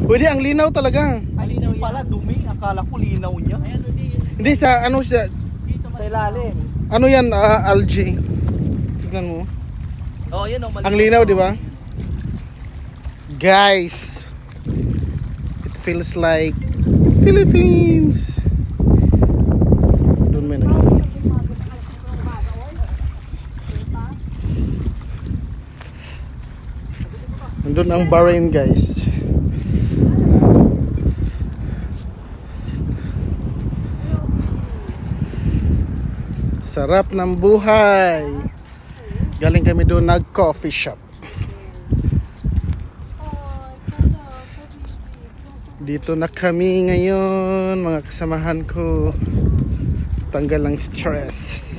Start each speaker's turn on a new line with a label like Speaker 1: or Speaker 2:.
Speaker 1: Pwede, ang linaw talaga.
Speaker 2: Ay, linaw pala, dumi. Akala ko linaw niya.
Speaker 1: Hindi sa ano siya.
Speaker 2: Sa ilalim.
Speaker 1: Ano yan, algae. Tignan mo.
Speaker 2: Oh, yan oh,
Speaker 1: Ang linaw, di ba? Guys, it feels like Philippines. Doon may nandun ang Bahrain, guys. Sarap ng buhay. Galing kami doon nag coffee shop. Dito na kami ngayon, mga kasamahan ko. Tanggal ng stress.